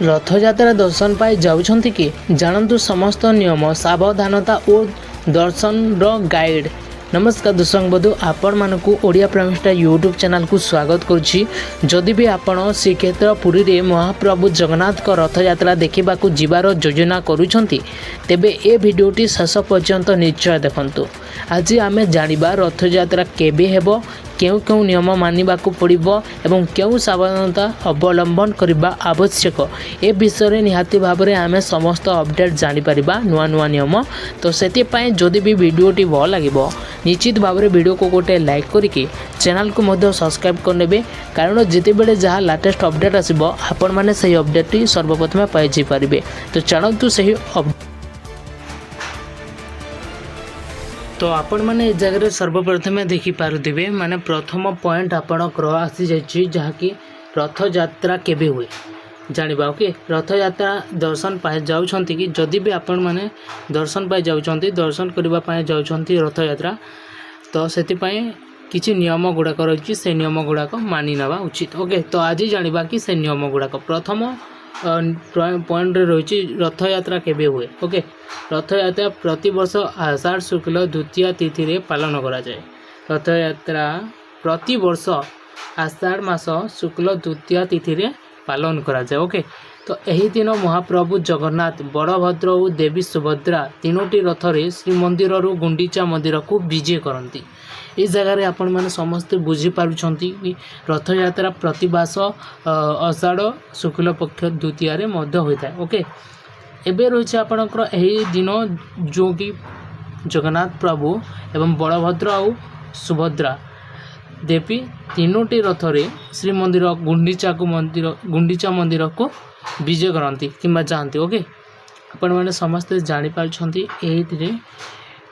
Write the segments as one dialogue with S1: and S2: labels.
S1: रथयात्रा दर्शन पाई जाउछंती कि जानतु समस्त नियम सावधानता और दर्शन गाइड। नमस्कार दर्शक बंधु, आपण मानकु ओडिया प्रेमिष्टा यूट्यूब चैनल को स्वागत करुछि। जदि भी आपण श्रीक्षेत्र पुरी रे महाप्रभु जगन्नाथ को रथयात्रा देखा जीवार योजना करुछंती तेबे ए भिडियोटी शेष पर्यंत निश्चय देखंतु। आज आमे जानिबा रथयात्रा केबे हेबो, क्यों क्यों नियम मानिबा को पड़िबो एवं क्यों सावधानता अवलंबन करबा आवश्यक ए विषय में निहाती भाव में आमे समस्त अपडेट जानी परिबा नुआ नुआ नियम। तो सेति पय जदि भी वीडियोटी भल लागिबो निश्चित भाव में वीडियो को गोटे लाइक करके चैनल को मध्य सब्सक्राइब करने, कारण जिते बेले जहाँ लेटेस्ट अपडेट आसिबो आपण माने सही अपडेट सर्वप्रथम पाई जी पारिबे। तो चलतु सही तो आपण मैंने जगह सर्वप्रथम देखी पारुथिबे माने प्रथम पॉइंट आपण आसी जाइछि जहाँकि रथ यात्रा केबे हुए जानिबा। ओके, रथ यात्रा दर्शन पाई जाउछंती कि जदि भी आपण माने दर्शन पाई जाउछंती, दर्शन करबा पाई जाउछंती रथ यात्रा, तो सेति पय किछि नियम गुड़ाक रही से नियम गुड़ाक मानि नेबा उचित। ओके, तो आज जानिबा कि से नियम गुड़ाक प्रथम पॉइंट रही रथ यात्रा केबे हुए। ओके, रथ यात्रा प्रति वर्ष आषाढ़ शुक्ल द्वितीय तिथि रे पालन करा जाए। रथ यात्रा प्रति वर्ष आषाढ़ मास शुक्ल द्वितीय तिथि रे पालन करा जाए। ओके, तो यही दिन महाप्रभु जगन्नाथ, बड़भद्र और देवी सुभद्रा तीनोटी रथ रे श्रीमंदिर रु गुंडीचा मंदिर को विजय करती। इस जगह आपण मैंने समस्ते बुझी पारुछंती कि रथ यात्रा प्रतिवास आषाढ़ शुक्ल पक्ष द्वितीय रे मध्य होता है। ओके, एबे रही आपणकर यही दिन जो कि जगन्नाथ प्रभु एवं बड़भद्र और सुभद्रा देवी तीनोटी रथ रे श्रीमंदिर गुंडीचा मंदिर को विजय करती कि जाती। ओके, आपण मैंने समस्ते जानी पारुछंती एही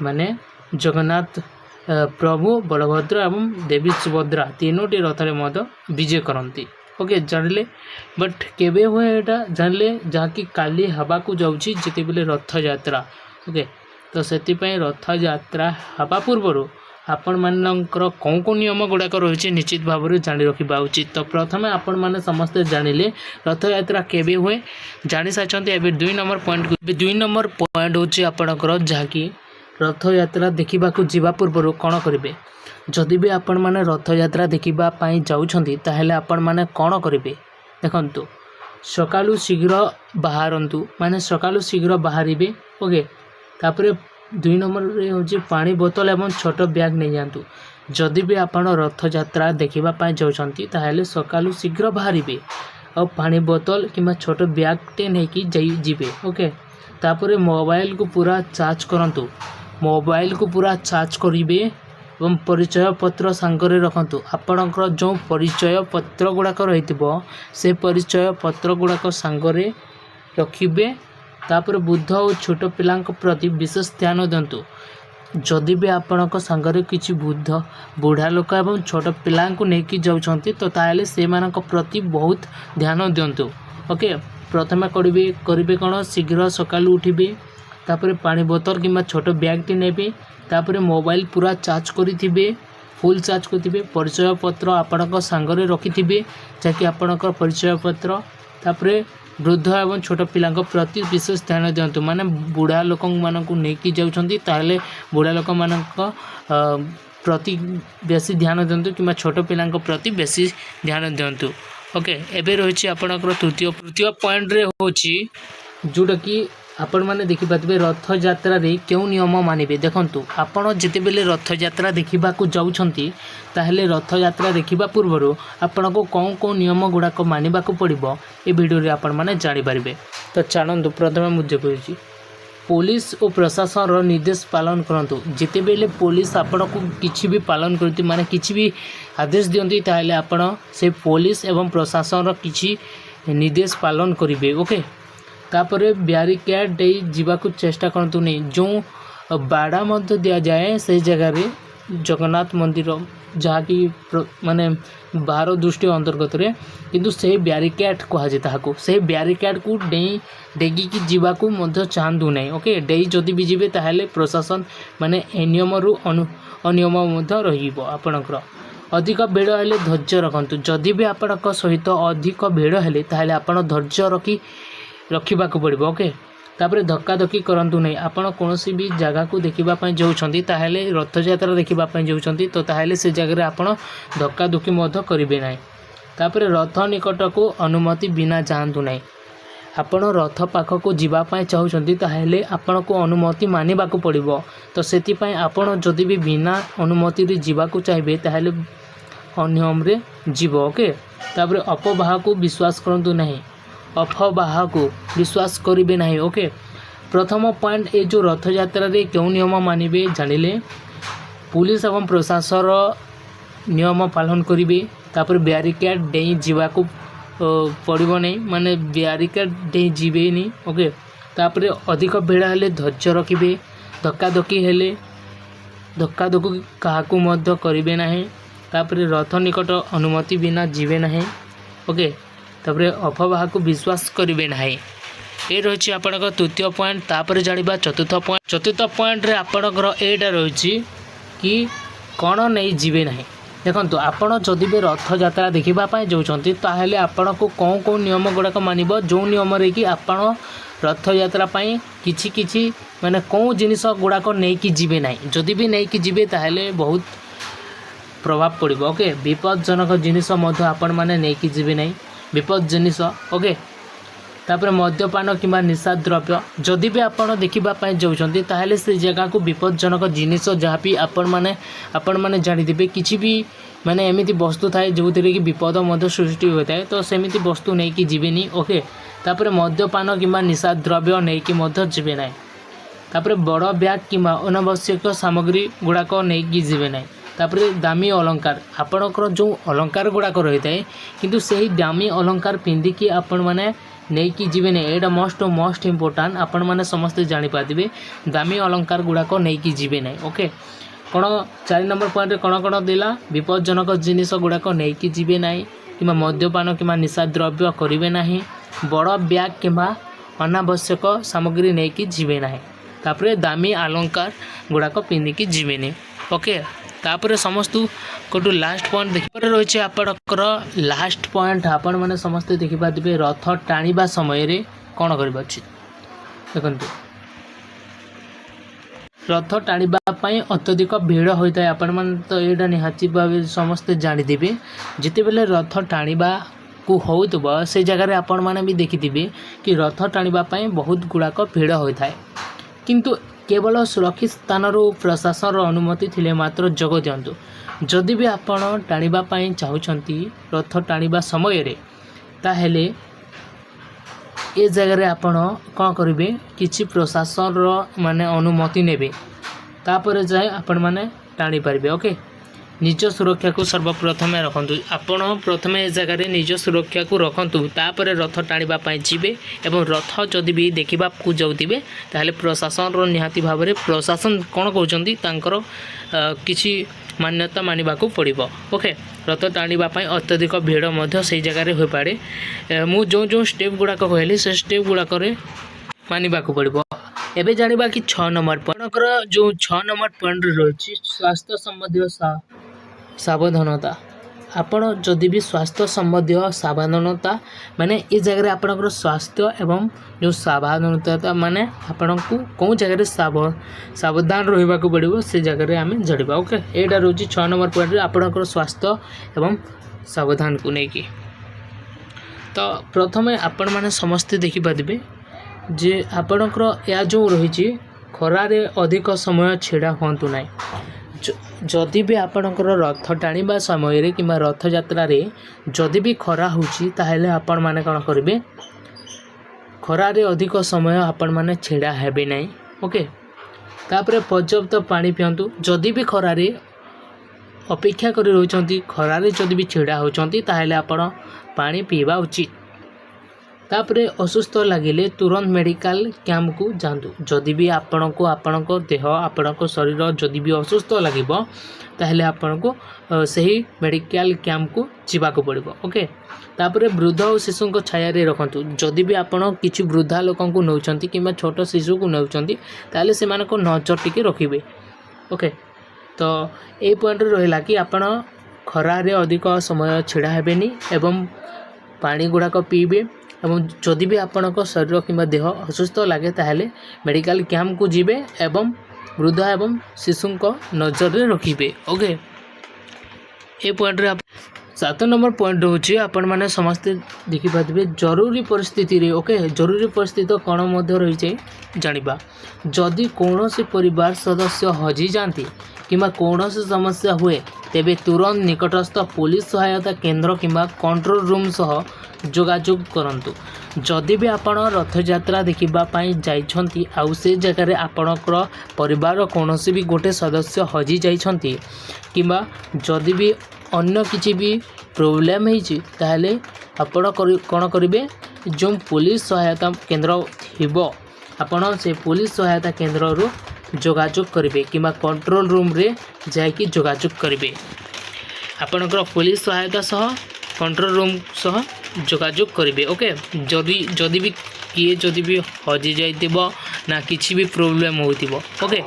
S1: माने जगन्नाथ प्रभु बड़भद्र एवं देवी सुभद्रा तीनोटी रथ रे मध्य विजय करती। ओके, जानले बट केबे हुए एटा जानले जहाँकि काली हवा को जाउछि जिते बेले रथ यात्रा। ओके, तो सेति पय रथ यात्रा हवा पूर्व आपण मानकर कौन कौन नियम गुड़ाक रही निश्चित भाव में जानी रखा उचित। तो प्रथम आपण मैंने समस्ते जानिले रथ यात्रा केबे हुए जानी सारी। एबे 2 नंबर पॉइंट होची आपणकर जहाँकि रथ यात्रा देखा जीवा पूर्व कौन करेंगे। जदि भी आपण मैंने रथ यात्रा देखापी जाऊँगी ताहले आपण मैंने कौन करेंगे देखंतु, सकालू शीघ्र बाहरतु माने सकालू शीघ्र बाहर। ओके, तापर 2 नंबर हूँ पानी बोतल एवं छोट बैग नहीं जातु। जदि भी आपण रथ यात्रा देखापी जाऊँगी ताहले सकालू शीघ्र बाहर और पानी बोतल कि छोट बैग टे नहीं जीवे। ओके, तापर मोबाइल को पूरा चार्ज करंतु, मोबाइल को पूरा चार्ज करेंगे एवं परिचय पत्र सांगरे रखंतु। आपणकर जो परिचय पत्र गुड़ाक रही से परिचय पत्र गुड़ाक सांगरे रखिबे। तापर बुद्ध और छोट पिला प्रति विशेष ध्यान दिंतु। जदि भी आपणक सांगरे किछि बुद्ध बुढ़ा लोक एवं छोट पिला नहीं जाउछंती तो ताहले से मानक प्रति बहुत ध्यान दिंतु। ओके, प्रथम करेंगे कौन शीघ्र सकालू उठिबे, तापर पानी बोतल कि छोट बैग टी नेबे, तापर मोबाइल पूरा चार्ज करिथिबे, फुल चार्ज करिथिबे, परिचय पत्र आपणक सांगरे रखिथिबे जाकि आपणकर परिचय पत्र। तापर वृद्ध एवं छोट पिला प्रति विशेष ध्यान दिंतु, माने बुढ़ा लोक मानकु नेकी जाउछंती ताहले बुढ़ा लोक मानक प्रति बेसी ध्यान दिंतु कि छोट पिला प्रति बेसी ध्यान दिंतु। ओके, एबे रही आपणकर तृतीय पॉइंट रे होची जोटा कि आपण मैंने देखिपारे रथ यात्रा रे क्यों नियम मानिबे। देखंतु, आपण जिते बेले रथ यात्रा देखा जाउछंती ताहले रथ यात्रा देखा पूर्व आपण को कौन कौन नियम गुड़ाक मानिबा को पड़िबो ए वीडियो रे आपण माने जानि पारिबे। तो चलंतु प्रथम मुझे कहूँ पुलिस और प्रशासन रो निर्देश पालन करंतु। जिते बेले पुलिस आपण को किछि भी पालन करती माने किछि भी आदेश दियंती ताहले आपण से पुलिस एवं प्रशासन रो किछि निर्देश पालन करिवे। ओके, तापर ब्यारिकेड दे जीवा को चेष्टा करतु नहीं। जो बाड़ा मध्य दिया जाए से जगह रे जगन्नाथ मंदिर जहाँ कि माने 12 दृष्टि अंतर्गत रे किंतु से ब्यारिकेड कहा जाए ताहाको से ब्यारिकेड को डेगी की जीवा को मध्य चाहतु नहीं। ओके, डेई जदि भी जीवे ताहले प्रशासन माने ए नियम रु अनियम मध्य रहिबो आपणकर। अधिक भिड़ हेले धैर्य रखु जदि भी आपण सहित अधिक भिड़ हेले ताहले आपण धैर्य रखा पड़ो ओके। तापर धक्काधक्की करंतु नहीं आपण कौन भी जगह को देखापी जाऊँगी ताहले रथ यात्रा देखापी जाऊँगी तो ताहले से जगह आपण धक्काधक्की करेंगे ना। तापर रथ निकट को अनुमति बिना जातु नहीं आपण रथ पाखक जावाई चाहते ताहले आपण को अनुमति मानवा पड़ो। तो से आपण जदि भी बिना अनुमति जावाक चाहिए ताहले अनियम रे जीव ओके। तापर अफवाह को विश्वास करंतु नहीं अफवाह को विश्वास करेंगे नहीं ओके। प्रथम पॉइंट ये जो रथ यात्रा रे क्यों नियम मानिबे जानिले पुलिस एवं प्रशासन नियम पालन करेंगे। तापर बैरिकेड डेई जीवाकू पड़ो नहीं माने बैरिकेड डेई जीवे नहीं ओके। तापर अधिक भिड़ हेले धैर्य रखिए धक्काधक्की हेले धक्काधक्की काहाकू मध्य करेंगे नहीं। तापर रथ निकट अनुमति बिना जीवे नहीं ओके। तापर अफवाह को विश्वास करेंगे ना। ये रही आपंकर तृतीय पॉइंट। तापर जानिबा चतुर्थ पॉइंट रे आपंकर एटा रही कि कौन नहीं जीवे ना। देखो आपड़ जदि भी रथ यात्रा देखापी जाऊँगी ताहले आपण को कौन कौन नियम गुड़ाक मानब जो नियम रे कि आपण रथ यात्रा किछि किछि माने कौन जिनिस गुड़ाक नहीं कि जीवे ना। जदि भी नहीं कि जीवे ताहले बहुत प्रभाव पड़ो ओके। विपदजनक जिनिस आपण मैंने नहीं कि जीवे ना विपद जिनिस ओके। तापर मद्यपान किंवा निशा द्रव्य जदि भी आपण देखापी जाऊँगी ताहले से जगह को विपदजनक जिनिस जहाँ भी आपण मैंने जानिथे किसी भी माने एमती वस्तु थाए जो थी कि विपद सृष्टि होता है तो सेमती वस्तु नहीं कि जीवेनी ओके। तापर मद्यपान किंवा निशा द्रव्य नहीं कि जीवे ना। तापर बड़ बैग किंवा अनावश्यक सामग्री गुड़ाक नहीं कि जीवे ना। तापर दामी अलंकार आपणकर जो अलंकार गुड़ाक रही है किंतु सही दामी अलंकार पिंधिकी आपण मैंने नहीं कि जीवे ना। एटा मोस्ट इम्पोर्टाट आपण मैंने समस्ते जानीपारे दामी अलंकार गुड़ाक नहीं कि जीवे ना ओके। कौन 4 नंबर पॉइंट कौन कौन देला विपदजनक जिनिस गुड़ाक नहीं कि जीवे ना कि मद्यपान कि निशा द्रव्य करेंगे ना बड़ बैग कि अनावश्यक सामग्री नहीं कि जीवे ना। तापर दामी अलंकार गुड़ाक पिंधिकी जीवेनी ओके। तापर समस्त कोटू लास्ट पॉइंट देखिए रही आपणकर लास्ट पॉइंट आपण मैंने समस्ते देखिपारे रथ टाणीबा समय रे कौन करबा उचित। देखंतु रथ टाणीबा पई अत्यधिक भिड़ होता है आपण मैंने तो यहाँ निहाती भाव समस्ते जानीथे जिते बेले रथ टाणीबा को होतब से जगह आपण मैंने भी देखिथे कि रथ टाणीबा पई बहुत गुड़ाक भिड़ होता है किंतु केवल सुरक्षित स्थान प्रशासन अनुमति थिले मात्र जोग दिंतु। जदि भी आपण टाणीबा पई चाहूँगी रथ टाणीबा समय रे ताहेले ए जगह आपण कौन करेंगे किसी प्रशासन माने अनुमति नेबे तापर जाए आपण माने टाणी पारिबे ओके। निज सुरक्षा को सर्वप्रथम रखंतु आपण प्रथमे ए जगह निज सुरक्षा को रखंतु तापर रथ टाणीबा पई जीवे एवं रथ जदि भी देखा को जाउतिबे ताहले प्रशासन निहाती भाव में प्रशासन कौन कहउचंती तांकर किछि मान्यता मानिबा को पड़िबो ओके। रथ टाणीबा पई अत्यधिक भिड़ मध्य से जगह हो पारे मु जो स्टेप गुड़ाक कहली से स्टेप गुड़ाक मानिबा को पड़िबो। एबे जानिबा कि 6 नंबर पॉइंट जो 6 नंबर पॉइंट रही स्वास्थ्य संबंधी सावधानता आपण जदि भी स्वास्थ्य संबंधी सावधानता माने ये जगह आपणकर स्वास्थ्य एवं जो सावधानता माने आपण को कौन जगह सावधान रहा पड़ो से जगह आम जाना ओके। यहाँ रोचे 6 नंबर पॉइंट आपणकर स्वास्थ्य एवं सावधान को लेकिन तो प्रथम आपण मैंने समस्ते देखिपारे जे आपणकर या जो रही खरारे अधिक समय छिड़ा हूँ ना। जदि भी आपणकर रथ टाणीबा समय रे किंबा रथ यात्रा रे जदि भी खरा होची ताहले आपण माने कौन करेंगे खरारे अधिक समय आपण माने छिड़ा हेबे नहीं ओके। तापर पर्याप्त पानी पियंतु जदि भी खरारे अपेक्षा करी रहिचंती खरारे जदि भी छिड़ा होचंती ताहले आपण पानी पीवा उचित। तापर असुस्थ लगिले तुरंत मेडिकल कैंप को जातु जदि भी आपण को आपणको देह आपणको शरीर जदि भी असुस्थ लगिबो ताहले आपण को सही मेडिकल कैंप को जीवाक पड़िबो ओके। तापर वृद्ध और शिशु को छाया रे रखंतु जदि भी आपण किछि वृद्धा लोकन को नौचंती किंबा छोट शिशु को नौचंती ताहले सेमान को नजर टिके रखिबे ओके। तो ए पॉइंट रहिला कि आपण ଖରାରେ ଅଧିକ ସମୟ ଛିଡ଼ା ହେବେନି ଏବଂ ପାଣି ଗୁଡ଼ାକ ପିଇବେ ଏବଂ ଯଦି ବି ଆପଣଙ୍କ ଶରୀର କିମ୍ବା ଦେହ ଅସୁସ୍ଥ ଲାଗେ ତାହେଲେ ମେଡ଼ିକାଲ କ୍ୟାମ୍ପକୁ ଯିବେ ଏବଂ ବୃଦ୍ଧ ଏବଂ ଶିଶୁଙ୍କ ନଜରରେ ରଖିବେ। ଓକେ, ଏ ପଏଣ୍ଟରେ 7 ନମ୍ବର ପଏଣ୍ଟ ହେଉଛି ଆପଣମାନେ ସମସ୍ତେ ଦେଖିପାରୁଥିବେ ଜରୁରୀ ପରିସ୍ଥିତିରେ। ଓକେ, ଜରୁରୀ ପରିସ୍ଥିତି କ'ଣ ମଧ୍ୟ ରହିଛି ଜାଣିବା। ଯଦି କୌଣସି ପରିବାର ସଦସ୍ୟ ହଜିଯାଆନ୍ତି କିମ୍ବା କୌଣସି ସମସ୍ୟା ହୁଏ ତେବେ ତୁରନ୍ତ ନିକଟସ୍ଥ ପୋଲିସ ସହାୟତା କେନ୍ଦ୍ର କିମ୍ବା କଣ୍ଟ୍ରୋଲ ରୁମ୍ ସହ ଯୋଗାଯୋଗ କରନ୍ତୁ। ଯଦି ବି ଆପଣ ରଥଯାତ୍ରା ଦେଖିବା ପାଇଁ ଯାଇଛନ୍ତି ଆଉ ସେ ଜାଗାରେ ଆପଣଙ୍କର ପରିବାରର କୌଣସି ବି ଗୋଟେ ସଦସ୍ୟ ହଜିଯାଇଛନ୍ତି କିମ୍ବା ଯଦି ବି ଅନ୍ୟ କିଛି ବି ପ୍ରୋବ୍ଲେମ୍ ହେଇଛି ତାହେଲେ ଆପଣ କ'ଣ କରିବେ, ଯେଉଁ ପୋଲିସ ସହାୟତା କେନ୍ଦ୍ର ଥିବ ଆପଣ ସେ ପୋଲିସ ସହାୟତା କେନ୍ଦ୍ରରୁ ଯୋଗାଯୋଗ କରିବେ କିମ୍ବା କଣ୍ଟ୍ରୋଲ ରୁମ୍ରେ ଯାଇକି ଯୋଗାଯୋଗ କରିବେ। ଆପଣଙ୍କର ପୋଲିସ ସହାୟତା ସହ କଣ୍ଟ୍ରୋଲ ରୁମ୍ ସହ ଯୋଗାଯୋଗ କରିବେ। ଓକେ, ଯଦି ବି କିଏ ଯଦି ବି ହଜିଯାଇଥିବ ନା କିଛି ବି ପ୍ରୋବ୍ଲେମ୍ ହୋଇଥିବ। ଓକେ,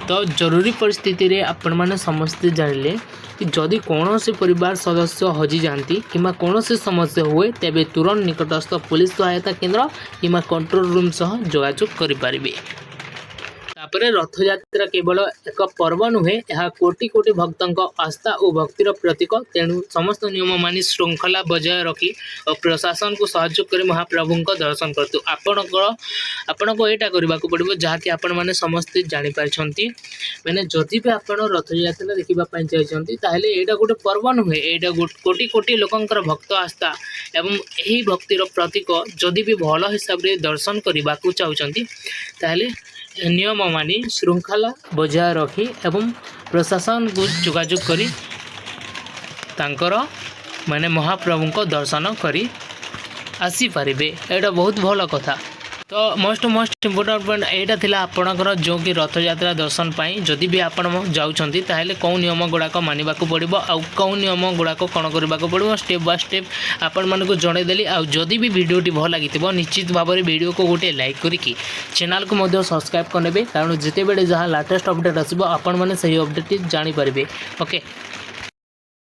S1: ତ ଜରୁରୀ ପରିସ୍ଥିତିରେ ଆପଣମାନେ ସମସ୍ତେ ଜାଣିଲେ कि जदि कौनसी परिवार सदस्य हजिजाती कि कौनसी समस्या हुए तेबे तुरंत निकटस्थ पुलिस सहायता केंद्र कि कंट्रोल रूम सह जोगाजोग करें। तापर रथयात्रा केवल एक पर्व नुहे, यह कोटि कोटि भक्तों आस्था और भक्तिर प्रतीक। तेणु समस्त नियम मानि श्रृंखला बजाय रखी और प्रशासन को सहयोग कर महाप्रभु को दर्शन करतु। आपण को यहाँ करने को पड़ो जहाँकि आपण मैंने समस्ते जापारी मैंने जदि भी आप रथयात्रा देखापी जाइए ताहले यहाँ गोटे पर्व नुहे, यहाँ कोटि कोटि लोकंर भक्त आस्था एवं यही भक्तिर प्रतीक। जदि भी भल हिसाब से दर्शन करने को चाहते ताहले नियम मानि श्रृंखला बजाय रखी एवं प्रशासन को जोगाजोग करी तांकर माने महाप्रभु को दर्शन करी आसी पारिबे। एटा बहुत भल कथा। तो मोस्ट इम्पोर्टेंट पॉइंट एटा थिला आपणकर जो कि रथयात्रा दर्शन पाई जदि भी आपण जाउछंती ताहेले कौ नियम गुड़ाक मानिबा को पड़िबो आ कौ नियम गुड़ाक कौन करबा को पड़िबो स्टेप बाय स्टेप आपण मन को जणे देली। आ जदि भी वीडियोटी भल लागितिबो निश्चित भाव में वीडियो को गोटे लाइक करिकि चैनल को मध्य सब्सक्राइब करनेबे, कारण जिते बेले जहाँ लेटेस्ट अपडेट आसिबो आपण माने सही अपडेट जानि पारिबे। ओके।